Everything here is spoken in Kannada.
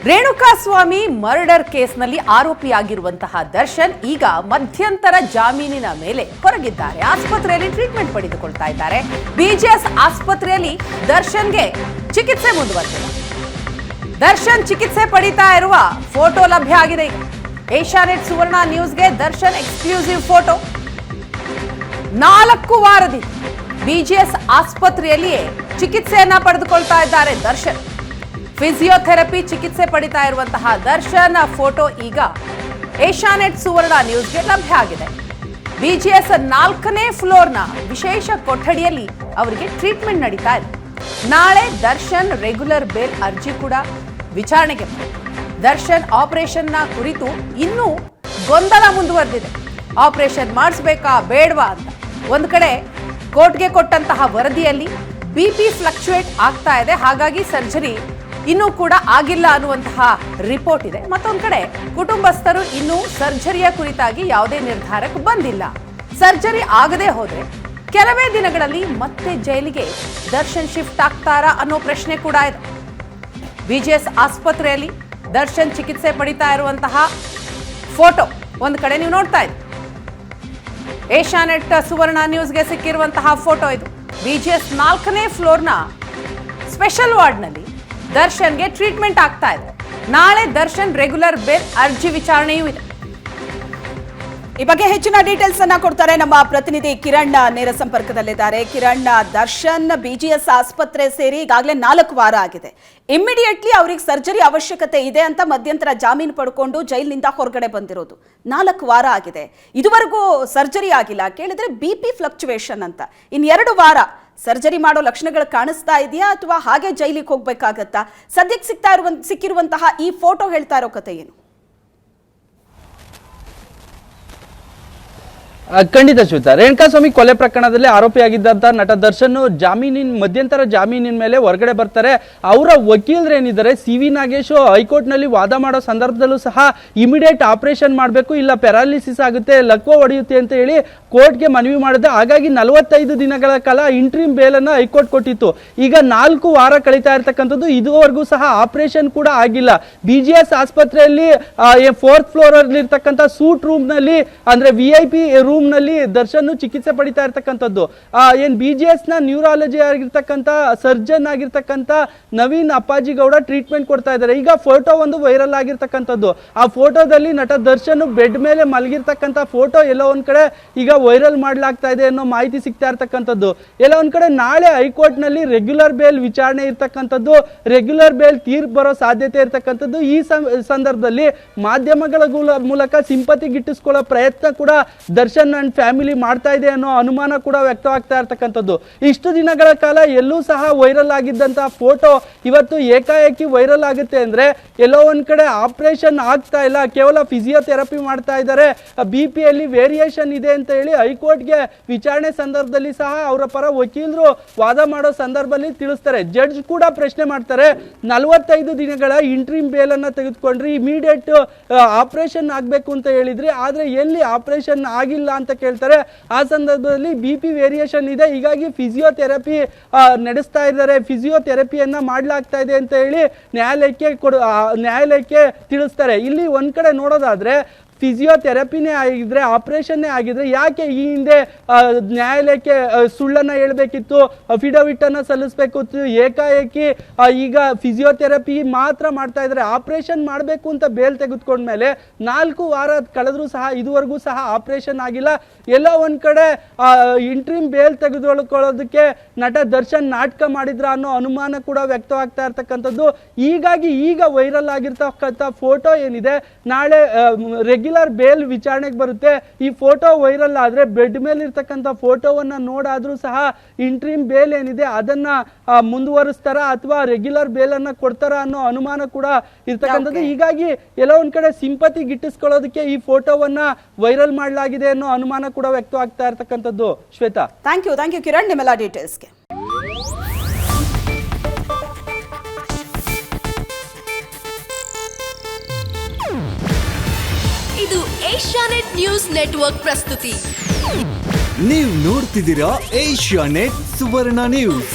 ರೇಣುಕಾಸ್ವಾಮಿ ಮರ್ಡರ್ ಕೇಸ್ನಲ್ಲಿ ಆರೋಪಿಯಾಗಿರುವಂತಹ ದರ್ಶನ್ ಈಗ ಮಧ್ಯಂತರ ಜಾಮೀನಿನ ಮೇಲೆ ಹೊರಗಿದ್ದಾರೆ. ಆಸ್ಪತ್ರೆಯಲ್ಲಿ ಟ್ರೀಟ್ಮೆಂಟ್ ಪಡೆದುಕೊಳ್ತಾ ಇದ್ದಾರೆ. ಬಿಜಿಎಸ್ ಆಸ್ಪತ್ರೆಯಲ್ಲಿ ದರ್ಶನ್ಗೆ ಚಿಕಿತ್ಸೆ ಮುಂದುವರೆದಿದೆ. ದರ್ಶನ್ ಚಿಕಿತ್ಸೆ ಪಡಿತಾ ಇರುವ ಫೋಟೋ ಲಭ್ಯ ಆಗಿದೆ. ಈಗ ಏಷ್ಯಾನೆಟ್ ಸುವರ್ಣ ನ್ಯೂಸ್ಗೆ ದರ್ಶನ್ ಎಕ್ಸ್ಕ್ಲೂಸಿವ್ ಫೋಟೋ. 4 ವಾರದಿಂದ ಬಿಜಿಎಸ್ ಆಸ್ಪತ್ರೆಯಲ್ಲಿಯೇ ಚಿಕಿತ್ಸೆಯನ್ನ ಪಡೆದುಕೊಳ್ತಾ ಇದ್ದಾರೆ ದರ್ಶನ್. ಫಿಸಿಯೋಥೆರಪಿ ಚಿಕಿತ್ಸೆ ಪಡಿತಾ ಇರುವಂತಹ ದರ್ಶನ್ ಫೋಟೋ ಈಗ ಏಷ್ಯಾನೆಟ್ ಸುವರ್ಣ ನ್ಯೂಸ್ಗೆ ಲಭ್ಯ ಆಗಿದೆ. ಬಿಜಿಎಸ್ 4ನೇ ಫ್ಲೋರ್ನ ವಿಶೇಷ ಕೊಠಡಿಯಲ್ಲಿ ಅವರಿಗೆ ಟ್ರೀಟ್ಮೆಂಟ್ ನಡೀತಾ ಇದೆ. ನಾಳೆ ದರ್ಶನ್ ರೆಗ್ಯುಲರ್ ಬೇಲ್ ಅರ್ಜಿ ಕೂಡ ವಿಚಾರಣೆಗೆ ಬಂದಿದೆ. ದರ್ಶನ್ ಆಪರೇಷನ್ನ ಕುರಿತು ಇನ್ನೂ ಗೊಂದಲ ಮುಂದುವರೆದಿದೆ. ಆಪರೇಷನ್ ಮಾಡಿಸ್ಬೇಕಾ ಬೇಡವಾ ಅಂತ. ಒಂದು ಕಡೆ ಕೋರ್ಟ್ಗೆ ಕೊಟ್ಟಂತಹ ವರದಿಯಲ್ಲಿ ಬಿಪಿ ಫ್ಲಕ್ಚುಯೇಟ್ ಆಗ್ತಾ ಇದೆ, ಹಾಗಾಗಿ ಸರ್ಜರಿ ಇನ್ನೂ ಕೂಡ ಆಗಿಲ್ಲ ಅನ್ನುವಂತಹ ರಿಪೋರ್ಟ್ ಇದೆ. ಮತ್ತೊಂದು ಕಡೆ ಕುಟುಂಬಸ್ಥರು ಇನ್ನೂ ಸರ್ಜರಿಯ ಕುರಿತಾಗಿ ಯಾವುದೇ ನಿರ್ಧಾರಕ್ಕೆ ಬಂದಿಲ್ಲ. ಸರ್ಜರಿ ಆಗದೆ ಹೋದ್ರೆ ಕೆಲವೇ ದಿನಗಳಲ್ಲಿ ಮತ್ತೆ ಜೈಲಿಗೆ ದರ್ಶನ್ ಶಿಫ್ಟ್ ಆಗ್ತಾರಾ ಅನ್ನೋ ಪ್ರಶ್ನೆ ಕೂಡ ಇದೆ. ಬಿಜಿಎಸ್ ಆಸ್ಪತ್ರೆಯಲ್ಲಿ ದರ್ಶನ್ ಚಿಕಿತ್ಸೆ ಪಡಿತಾ ಇರುವಂತಹ ಫೋಟೋ ಒಂದು ಕಡೆ ನೀವು ನೋಡ್ತಾ ಇದ್ದೀರಿ. ಏಷ್ಯಾನೆಟ್ ಸುವರ್ಣ ನ್ಯೂಸ್ಗೆ ಸಿಕ್ಕಿರುವಂತಹ ಫೋಟೋ ಇದು. ಬಿಜಿಎಸ್ 4ನೇ ಫ್ಲೋರ್ನ ಸ್ಪೆಷಲ್ ವಾರ್ಡ್ನಲ್ಲಿ ದರ್ಶನ್ಗೆ ಟ್ರೀಟ್ಮೆಂಟ್ ಆಗ್ತಾ ಇದೆ. ನಾಳೆ ದರ್ಶನ್ ರೆಗ್ಯುಲರ್ ಬೇಲ್ ಅರ್ಜಿ ವಿಚಾರಣೆಯೂ ಇದೆ. ಈ ಬಗ್ಗೆ ಹೆಚ್ಚಿನ ಡೀಟೇಲ್ಸ್ ಅನ್ನ ಕೊಡ್ತಾರೆ ನಮ್ಮ ಪ್ರತಿನಿಧಿ ಕಿರಣ್ ನೇರ ಸಂಪರ್ಕದಲ್ಲಿದ್ದಾರೆ. ಕಿರಣ್, ದರ್ಶನ್ ಬಿಜಿಎಸ್ ಆಸ್ಪತ್ರೆ ಸೇರಿ ಈಗಾಗಲೇ 4 ವಾರ ಆಗಿದೆ. ಇಮ್ಮಿಡಿಯೇಟ್ಲಿ ಅವ್ರಿಗೆ ಸರ್ಜರಿ ಅವಶ್ಯಕತೆ ಇದೆ ಅಂತ ಮಧ್ಯಂತರ ಜಾಮೀನು ಪಡ್ಕೊಂಡು ಜೈಲಿನಿಂದ ಹೊರಗಡೆ ಬಂದಿರೋದು. 4 ವಾರ ಆಗಿದೆ, ಇದುವರೆಗೂ ಸರ್ಜರಿ ಆಗಿಲ್ಲ. ಕೇಳಿದ್ರೆ ಬಿಪಿ ಫ್ಲಕ್ಚುಯೇಷನ್ ಅಂತ. ಇನ್ನು 2 ವಾರ ಸರ್ಜರಿ ಮಾಡೋ ಲಕ್ಷಣಗಳು ಕಾಣಿಸ್ತಾ ಇದೆಯಾ ಅಥವಾ ಹಾಗೆ ಜೈಲಿಗೆ ಹೋಗ್ಬೇಕಾಗತ್ತಾ? ಸದ್ಯಕ್ಕೆ ಸಿಕ್ಕಿರುವಂತಹ ಈ ಫೋಟೋ ಹೇಳ್ತಾ ಇರೋ ಕತೆ ಏನು? ಖಂಡಿತ ಶ್ವೇತಾ, ರೇಣುಕಾಸ್ವಾಮಿ ಕೊಲೆ ಪ್ರಕರಣದಲ್ಲಿ ಆರೋಪಿಯಾಗಿದ್ದಂತ ನಟ ದರ್ಶನ್ ಮಧ್ಯಂತರ ಜಾಮೀನಿನ ಮೇಲೆ ಹೊರಗಡೆ ಬರ್ತಾರೆ. ಅವರ ವಕೀಲರೇನಿದ್ದಾರೆ ಸಿ.ವಿ. ನಾಗೇಶ್ ಹೈಕೋರ್ಟ್ ನಲ್ಲಿ ವಾದ ಮಾಡೋ ಸಂದರ್ಭದಲ್ಲೂ ಸಹ ಇಮಿಡಿಯೇಟ್ ಆಪರೇಷನ್ ಮಾಡಬೇಕು, ಇಲ್ಲ ಪ್ಯಾರಾಲಿಸಿಸ್ ಆಗುತ್ತೆ, ಲಕ್ವ ಹೊಡೆಯುತ್ತೆ ಅಂತ ಹೇಳಿ ಕೋರ್ಟ್ಗೆ ಮನವಿ ಮಾಡಿದೆ. ಹಾಗಾಗಿ 45 ದಿನಗಳ ಕಾಲ ಇಂಟ್ರೀಮ್ ಬೇಲ್ ಅನ್ನ ಹೈಕೋರ್ಟ್ ಕೊಟ್ಟಿತ್ತು. ಈಗ 4 ವಾರ ಕಳೀತಾ ಇರ್ತಕ್ಕಂಥದ್ದು. ಇದುವರೆಗೂ ಸಹ ಆಪರೇಷನ್ ಕೂಡ ಆಗಿಲ್ಲ. ಬಿಜಿಎಸ್ ಆಸ್ಪತ್ರೆಯಲ್ಲಿ 4th ಫ್ಲೋರ್ ಅಲ್ಲಿ ಇರ್ತಕ್ಕಂಥ ಸೂಟ್ ರೂಮ್ ನಲ್ಲಿ, ಅಂದ್ರೆ VIP ರೂಮ್ ನಲ್ಲಿ ದರ್ಶನ್ ಚಿಕಿತ್ಸೆ ಪಡಿತಾ ಇರ್ತಕ್ಕಂಥದ್ದು. ಏನ್ ಬಿಜಿಎಸ್ ನ ನ್ಯೂರಾಲಜಿ ಆಗಿರ್ತಕ್ಕಂಥ ಸರ್ಜನ್ ಆಗಿರ್ತಕ್ಕಂಥ ನವೀನ್ ಅಪ್ಪಾಜಿ ಗೌಡ ಟ್ರೀಟ್ಮೆಂಟ್ ಕೊಡ್ತಾ ಇದ್ದಾರೆ. ಈಗ ಫೋಟೋ ಒಂದು ವೈರಲ್ ಆಗಿರ್ತಕ್ಕಂಥದ್ದು. ಆ ಫೋಟೋದಲ್ಲಿ ನಟ ದರ್ಶನ್ ಬೆಡ್ ಮೇಲೆ ಮಲಗಿರ್ತಕ್ಕಂಥ ಫೋಟೋ ಎಲ್ಲೋ ಒಂದ್ ಕಡೆ ಈಗ ವೈರಲ್ ಮಾಡ್ಲಾಗ್ತಾ ಇದೆ ಅನ್ನೋ ಮಾಹಿತಿ ಸಿಗ್ತಾ ಇರ್ತಕ್ಕಂಥದ್ದು. ಎಲ್ಲೋ ಒಂದ್ ಕಡೆ ನಾಳೆ ಹೈಕೋರ್ಟ್ ನಲ್ಲಿ ರೆಗ್ಯುಲರ್ ಬೇಲ್ ವಿಚಾರಣೆ ಇರ್ತಕ್ಕಂಥದ್ದು, ರೆಗ್ಯುಲರ್ ಬೇಲ್ ತೀರ್ಪು ಬರೋ ಸಾಧ್ಯತೆ ಇರ್ತಕ್ಕಂಥದ್ದು. ಈ ಸಂದರ್ಭದಲ್ಲಿ ಮಾಧ್ಯಮಗಳ ಮೂಲಕ ಸಿಂಪತಿ ಗಿಟ್ಟಿಸ್ಕೊಳ್ಳೋ ಪ್ರಯತ್ನ ಕೂಡ ದರ್ಶನ್ ಅಂಡ್ ಫ್ಯಾಮಿಲಿ ಮಾಡ್ತಾ ಇದೆ ಅನ್ನೋ ಅನುಮಾನ ಕೂಡ ವ್ಯಕ್ತವಾಗ್ತಾ ಇರ್ತಕ್ಕಂಥದ್ದು. ಇಷ್ಟು ದಿನಗಳ ಕಾಲ ಎಲ್ಲೂ ಸಹ ವೈರಲ್ ಆಗಿದ್ದಂತ ಫೋಟೋ ಇವತ್ತು ಏಕಾಏಕಿ ವೈರಲ್ ಆಗುತ್ತೆ ಅಂದ್ರೆ ಎಲ್ಲೋ ಒಂದ್ ಕಡೆ ಆಪರೇಷನ್ ಆಗ್ತಾ ಇಲ್ಲ, ಕೇವಲ ಫಿಸಿಯೋಥೆರಪಿ ಮಾಡ್ತಾ ಇದ್ದಾರೆ, BP ಯಲ್ಲಿ ವೇರಿಯೇಷನ್ ಇದೆ ಅಂತ ಹೇಳಿ ಹೈಕೋರ್ಟ್ಗೆ ವಿಚಾರಣೆ ಸಂದರ್ಭದಲ್ಲಿ ಸಹ ಅವರ ಪರ ವಕೀಲರು ವಾದ ಮಾಡೋ ಸಂದರ್ಭದಲ್ಲಿ ತಿಳಿಸ್ತಾರೆ. ಜಡ್ಜ್ ಕೂಡ ಪ್ರಶ್ನೆ ಮಾಡ್ತಾರೆ, 45 ದಿನಗಳ ಇಂಟ್ರೀಮ್ ಬೇಲ್ ಅನ್ನ ತೆಗೆದುಕೊಂಡ್ರಿ, ಇಮಿಡಿಯೇಟ್ ಆಪರೇಷನ್ ಆಗ್ಬೇಕು ಅಂತ ಹೇಳಿದ್ರಿ, ಆದ್ರೆ ಎಲ್ಲಿ ಆಪರೇಷನ್ ಆಗಿಲ್ಲ ಅಂತ ಕೇಳ್ತಾರೆ. ಆ ಸಂದರ್ಭದಲ್ಲಿ BP ವೇರಿಯೇಷನ್ ಇದೆ, ಹೀಗಾಗಿ ಫಿಸಿಯೋಥೆರಪಿ ನಡೆಸ್ತಾ ಇದ್ದಾರೆ, ಫಿಸಿಯೋಥೆರಪಿಯನ್ನ ಮಾಡಲಾಗ್ತಾ ಇದೆ ಅಂತ ಹೇಳಿ ನ್ಯಾಯಾಲಯಕ್ಕೆ ತಿಳಿಸ್ತಾರೆ. ಇಲ್ಲಿ ಒಂದ್ ಕಡೆ ನೋಡೋದಾದ್ರೆ ಫಿಸಿಯೋಥೆರಪಿನೇ ಆಗಿದ್ರೆ, ಆಪರೇಷನ್ನೇ ಆಗಿದ್ರೆ ಯಾಕೆ ಈ ಹಿಂದೆ ನ್ಯಾಯಾಲಯಕ್ಕೆ ಸುಳ್ಳನ್ನು ಹೇಳಬೇಕಿತ್ತು, ಅಫಿಡವಿಟ್ ಅನ್ನು ಸಲ್ಲಿಸಬೇಕಿತ್ತು? ಏಕಾಏಕಿ ಈಗ ಫಿಸಿಯೋಥೆರಪಿ ಮಾತ್ರ ಮಾಡ್ತಾ ಇದ್ದಾರೆ. ಆಪರೇಷನ್ ಮಾಡಬೇಕು ಅಂತ ಬೇಲ್ ತೆಗೆದುಕೊಂಡ್ಮೇಲೆ 4 ವಾರ ಕಳೆದ್ರೂ ಸಹ ಇದುವರೆಗೂ ಸಹ ಆಪರೇಷನ್ ಆಗಿಲ್ಲ. ಎಲ್ಲೋ ಒಂದ್ ಕಡೆ ಇಂಟ್ರೀಮ್ ಬೇಲ್ ತೆಗೆದುಕೊಳ್ಳೋದಕ್ಕೆ ನಟ ದರ್ಶನ್ ನಾಟಕ ಮಾಡಿದ್ರ ಅನ್ನೋ ಅನುಮಾನ ಕೂಡ ವ್ಯಕ್ತವಾಗ್ತಾ ಇರ್ತಕ್ಕಂಥದ್ದು. ಹೀಗಾಗಿ ಈಗ ವೈರಲ್ ಆಗಿರ್ತಕ್ಕಂಥ ಫೋಟೋ ಏನಿದೆ ನಾಳೆ ರೆಗ್ಯುಲರ್ ಬೇಲ್ ವಿಚಾರಣೆಗೆ ಬರುತ್ತೆ. ಈ ಫೋಟೋ ವೈರಲ್ ಆದ್ರೆ ಬೆಡ್ ಮೇಲೆ ಇರ್ತಕ್ಕಂಥ ಫೋಟೋವನ್ನ ನೋಡಾದ್ರೂ ಸಹ ಇಂಟ್ರೀಮ್ ಬೇಲ್ ಏನಿದೆ ಅದನ್ನ ಮುಂದುವರಿಸ್ತಾರ ಅಥವಾ ರೆಗ್ಯುಲರ್ ಬೇಲ್ ಅನ್ನ ಕೊಡ್ತಾರ ಅನ್ನೋ ಅನುಮಾನ ಕೂಡ ಇರ್ತಕ್ಕಂಥದ್ದು. ಹೀಗಾಗಿ ಎಲ್ಲೋ ಒಂದ್ ಕಡೆ ಸಿಂಪತಿ ಗಿಟ್ಟಿಸ್ಕೊಳ್ಳೋದಕ್ಕೆ ಈ ಫೋಟೋವನ್ನ ವೈರಲ್ ಮಾಡಲಾಗಿದೆ ಅನ್ನೋ ಅನುಮಾನ ಕೂಡ ವ್ಯಕ್ತವಾಗ್ತಾ ಇರ್ತಕ್ಕಂಥದ್ದು. ಶ್ವೇತಾ, ಥ್ಯಾಂಕ್ ಯು ಕಿರಣ್ ನಿಮ್ಮೆಲ್ಲ ಡೀಟೇಲ್ಸ್ಗೆ. ಇದು ಏಷ್ಯಾನೆಟ್ ನ್ಯೂಸ್ ನೆಟ್ವರ್ಕ್ ಪ್ರಸ್ತುತಿ. ನೀವು ನೋಡ್ತಿದ್ದೀರಾ ಏಷ್ಯಾನೆಟ್ ಸುವರ್ಣ ನ್ಯೂಸ್.